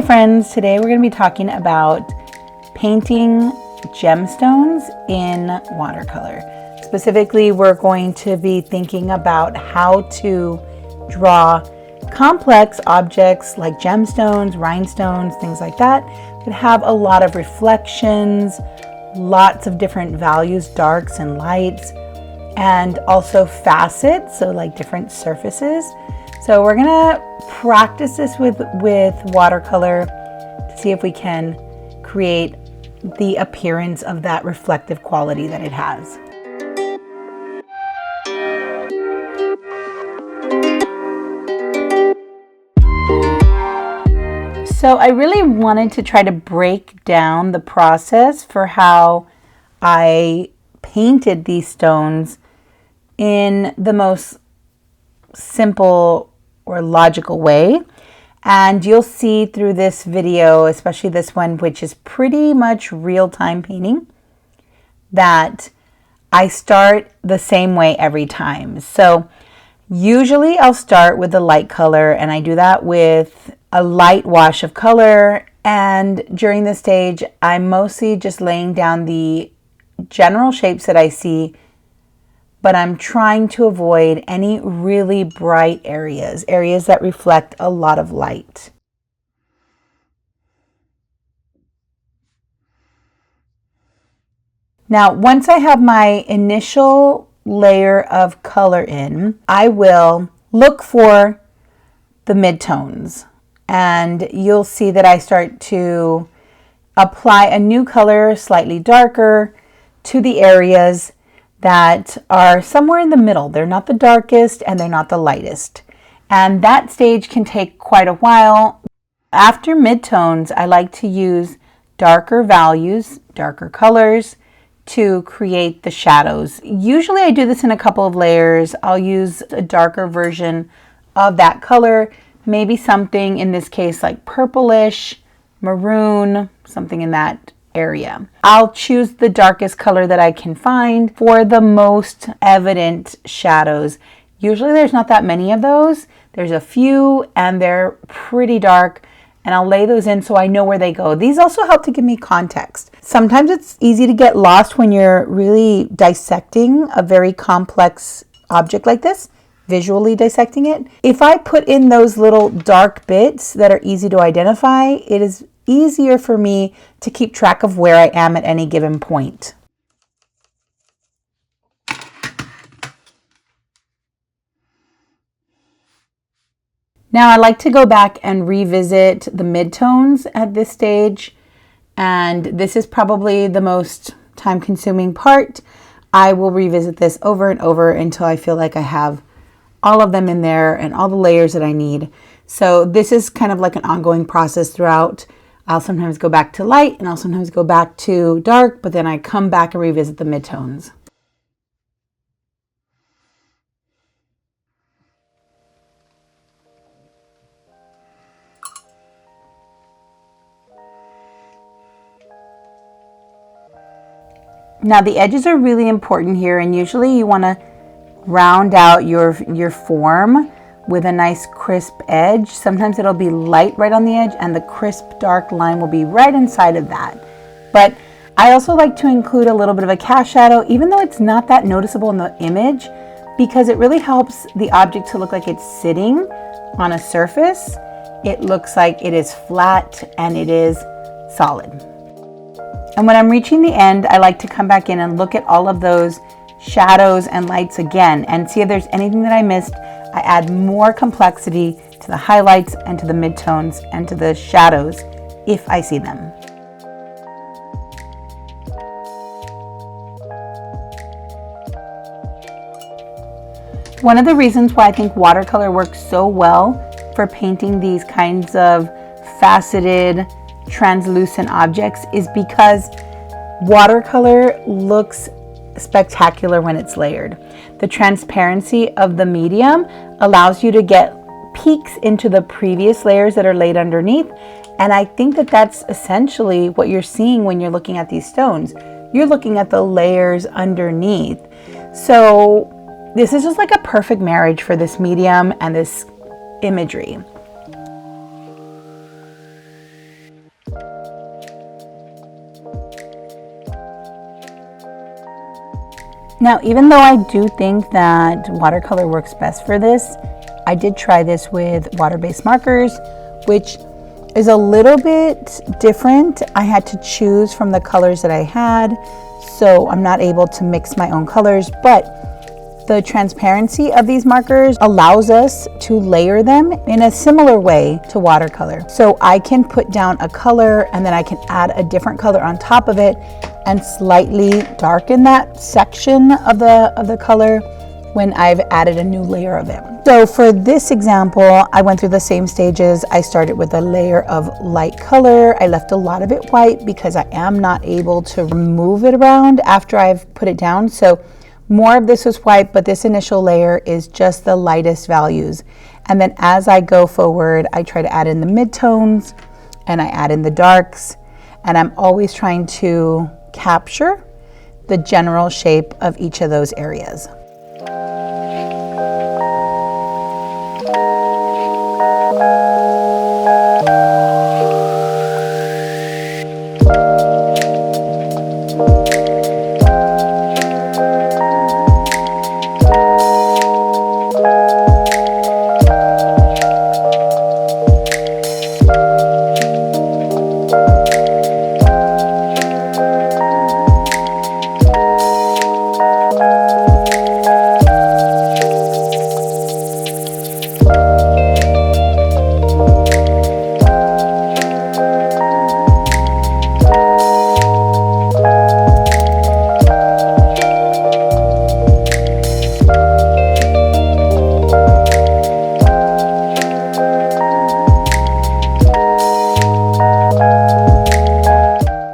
Hi friends, today we're going to be talking about painting gemstones in watercolor. Specifically, we're going to be thinking about how to draw complex objects like gemstones, rhinestones, things like that have a lot of reflections, lots of different values, darks and lights, and also facets, so like different surfaces. So we're gonna practice this with watercolor to see if we can create the appearance of that reflective quality that it has. So I really wanted to try to break down the process for how I painted these stones in the most simple or logical way, and you'll see through this video, especially this one, which is pretty much real-time painting, that I start the same way every time. So usually I'll start with the light color, and I do that with a light wash of color, and during this stage I'm mostly just laying down the general shapes that I see, but I'm trying to avoid any really bright areas that reflect a lot of light. Now, once I have my initial layer of color in, I will look for the midtones, and you'll see that I start to apply a new color, slightly darker, to the areas that are somewhere in the middle. They're not the darkest and they're not the lightest. And that stage can take quite a while. After midtones, I like to use darker values, darker colors to create the shadows. Usually I do this in a couple of layers. I'll use a darker version of that color, maybe something in this case like purplish, maroon, something in that area. I'll choose the darkest color that I can find for the most evident shadows. Usually there's not that many of those. There's a few and they're pretty dark, and I'll lay those in so I know where they go. These also help to give me context. Sometimes it's easy to get lost when you're really dissecting a very complex object like this, visually dissecting it. If I put in those little dark bits that are easy to identify, it is easier for me to keep track of where I am at any given point. Now I like to go back and revisit the midtones at this stage, and this is probably the most time-consuming part. I will revisit this over and over until I feel like I have all of them in there and all the layers that I need. So this is kind of like an ongoing process throughout. I'll sometimes go back to light and I'll sometimes go back to dark, but then I come back and revisit the midtones. Now the edges are really important here, and usually you want to round out your form with a nice crisp edge. Sometimes it'll be light right on the edge and the crisp dark line will be right inside of that. But I also like to include a little bit of a cast shadow, even though it's not that noticeable in the image, because it really helps the object to look like it's sitting on a surface. It looks like it is flat and it is solid. And when I'm reaching the end, I like to come back in and look at all of those shadows and lights again and see if there's anything that I missed. I add more complexity to the highlights and to the midtones and to the shadows if I see them. One of the reasons why I think watercolor works so well for painting these kinds of faceted, translucent objects is because watercolor looks spectacular when it's layered. The transparency of the medium allows you to get peeks into the previous layers that are laid underneath, and I think that that's essentially what you're seeing when you're looking at these stones. You're looking at the layers underneath. So this is just like a perfect marriage for this medium and this imagery. Now, even though I do think that watercolor works best for this, I did try this with water-based markers, which is a little bit different. I had to choose from the colors that I had, so I'm not able to mix my own colors, but the transparency of these markers allows us to layer them in a similar way to watercolor. So I can put down a color and then I can add a different color on top of it and slightly darken that section of the color when I've added a new layer of it. So for this example, I went through the same stages. I started with a layer of light color. I left a lot of it white because I am not able to remove it around after I've put it down. So more of this was white, but this initial layer is just the lightest values. And then as I go forward, I try to add in the midtones and I add in the darks. And I'm always trying to capture the general shape of each of those areas.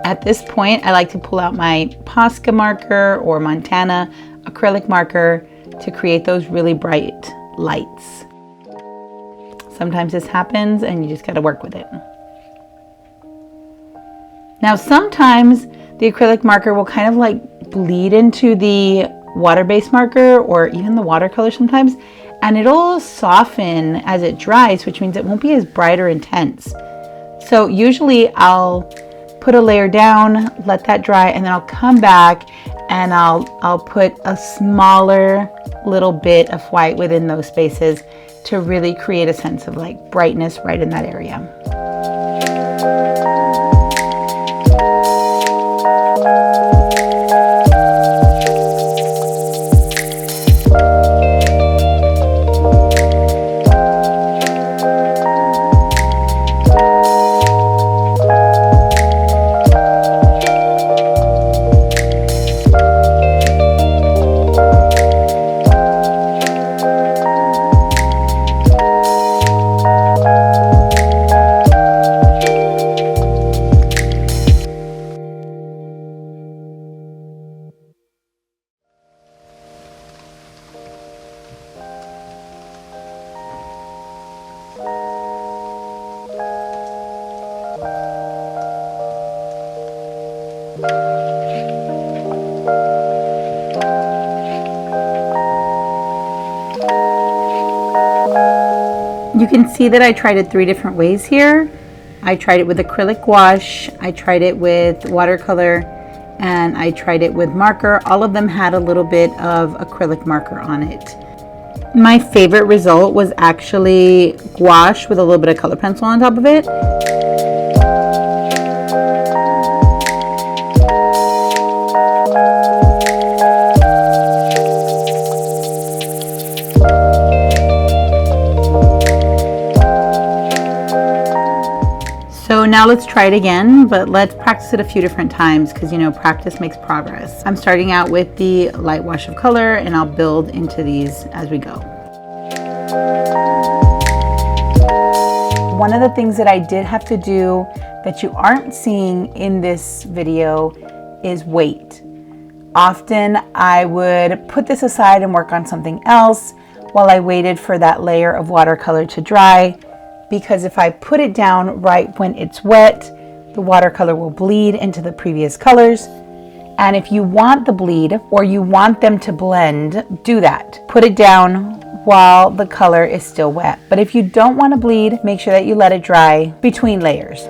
At this point, I like to pull out my Posca marker or Montana acrylic marker to create those really bright lights. Sometimes this happens and you just got to work with it. Now, sometimes the acrylic marker will kind of like bleed into the water-based marker or even the watercolor sometimes, and it'll soften as it dries, which means it won't be as bright or intense. So usually I'll put a layer down, let that dry, and then I'll come back and I'll put a smaller little bit of white within those spaces to really create a sense of like brightness right in that area. You can see that I tried it 3 different ways here. I tried it with acrylic gouache, I tried it with watercolor, and I tried it with marker. All of them had a little bit of acrylic marker on it. My favorite result was actually gouache with a little bit of color pencil on top of it. So now let's try it again, but let's practice it a few different times because, you know, practice makes progress. I'm starting out with the light wash of color and I'll build into these as we go. One of the things that I did have to do that you aren't seeing in this video is wait. Often I would put this aside and work on something else while I waited for that layer of watercolor to dry, because if I put it down right when it's wet, the watercolor will bleed into the previous colors. And if you want the bleed or you want them to blend, do that. Put it down while the color is still wet. But if you don't want to bleed, make sure that you let it dry between layers.